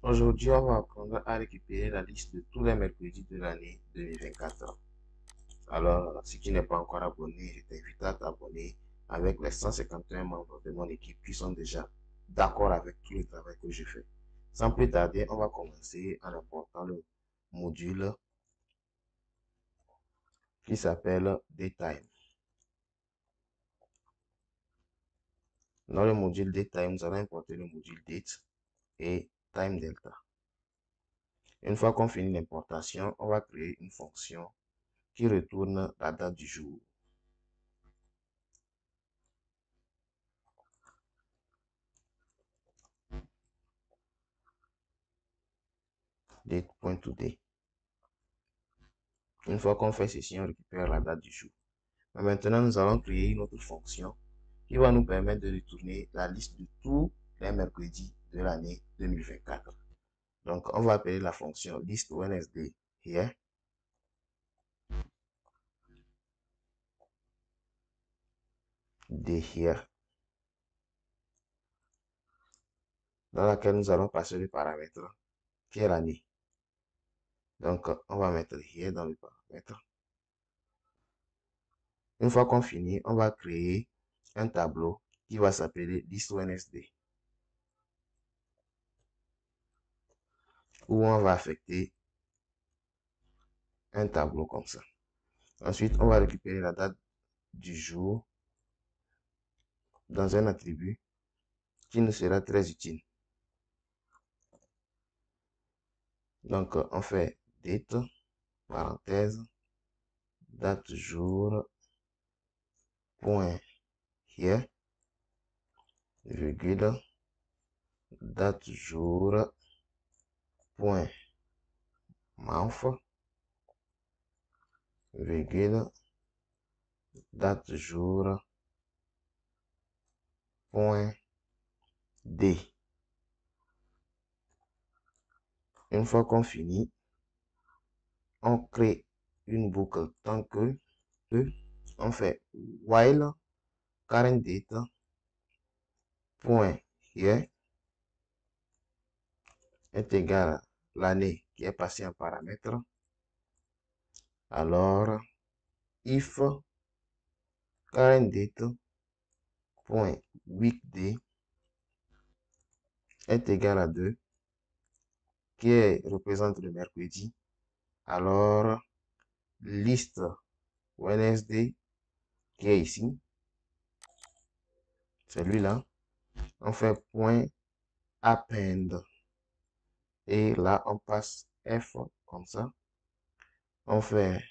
Aujourd'hui, on va apprendre à récupérer la liste de tous les mercredis de l'année 2024. Alors, si tu n'es pas encore abonné, je t'invite à t'abonner avec les 151 membres de mon équipe qui sont déjà d'accord avec tout le travail que je fais. Sans plus tarder, on va commencer en important le module qui s'appelle Daytime. Dans le module Daytime, nous allons importer le module Date et Time Delta. Une fois qu'on finit l'importation, on va créer une fonction qui retourne la date du jour. Date.today. Une fois qu'on fait ceci, on récupère la date du jour. Mais maintenant, nous allons créer une autre fonction qui va nous permettre de retourner la liste de tous les mercredis de l'année 2024. Donc, on va appeler la fonction list Wednesday here. Here, dans laquelle nous allons passer le paramètre qui est l'année. Donc, on va mettre here dans le paramètre. Une fois qu'on finit, on va créer un tableau qui va s'appeler list Wednesday, où on va affecter un tableau comme ça. Ensuite, on va récupérer la date du jour dans un attribut qui nous sera très utile. Donc, on fait date, parenthèse, date jour, point here, virgule, date jour, point month, virgule, date jour, point day. Une fois qu'on finit, on crée une boucle tant que on fait while current date point here est égal à l'année qui est passée en paramètre. Alors, if current date point weekday est égal à 2, qui représente le mercredi, alors liste Wednesday qui est ici, celui-là, on fait point append et là on passe F comme ça, on fait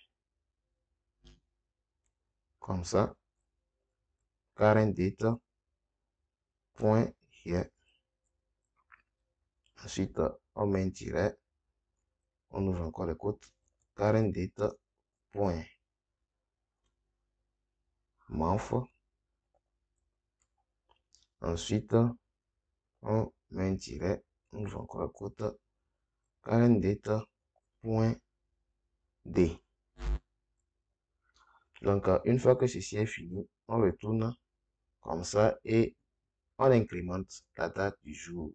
comme ça, current date point here, ensuite on met un tiret, on ouvre encore les côtes, current date point month, ensuite on met un tiret, on ouvre encore les côtes, current date point d. Donc, une fois que ceci est fini, on retourne comme ça et on incrémente la date du jour.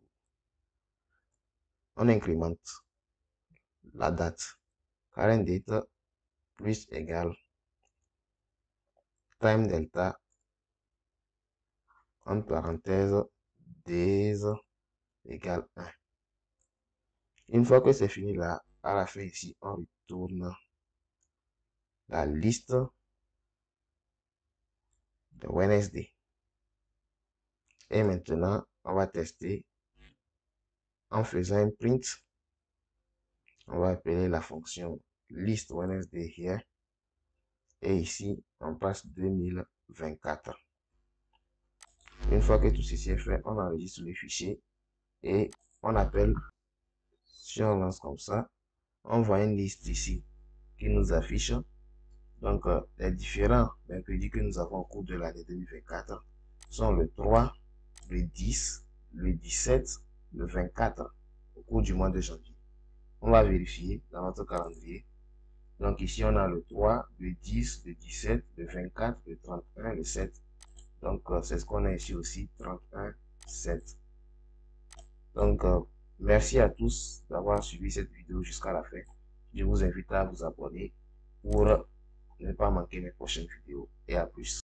On incrémente la date. Current date plus égal time delta en parenthèse days égale 1. Une fois que c'est fini là, à la fin ici, on retourne la liste de Wednesday. Et maintenant, on va tester en faisant un print. On va appeler la fonction list Wednesday here. Et ici, on passe 2024. Une fois que tout ceci est fait, on enregistre le fichier et on appelle, si on lance comme ça, on voit une liste ici qui nous affiche. Donc, les différents mercredis que nous avons au cours de l'année 2024 sont le 3, le 10, le 17, le 24 au cours du mois de janvier. On va vérifier dans notre calendrier. Donc ici, on a le 3, le 10, le 17, le 24, le 31, le 7. Donc, c'est ce qu'on a ici aussi, 31, 7. Donc, Merci à tous d'avoir suivi cette vidéo jusqu'à la fin. Je vous invite à vous abonner pour ne pas manquer mes prochaines vidéos. Et à plus.